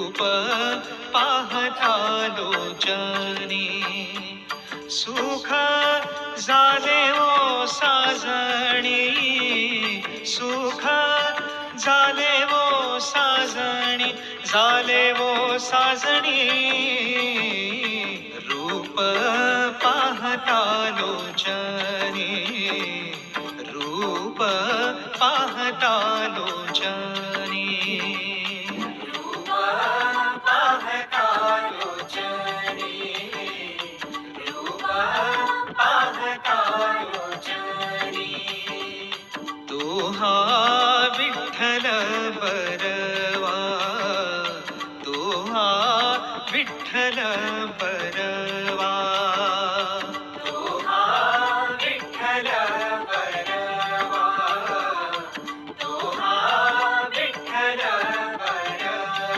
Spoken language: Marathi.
रूप पाहता लोचनी सुख झाले ओ साजणी सुख झाले ओ साजणी झाले ओ साजणी रूप पाहता लोचनी रूप पाहता लोचनी रूप पाहता लोचनी रूप पाहता लोचनी तो हा विठ्ठल बरवा तो हा विठ्ठल बरवा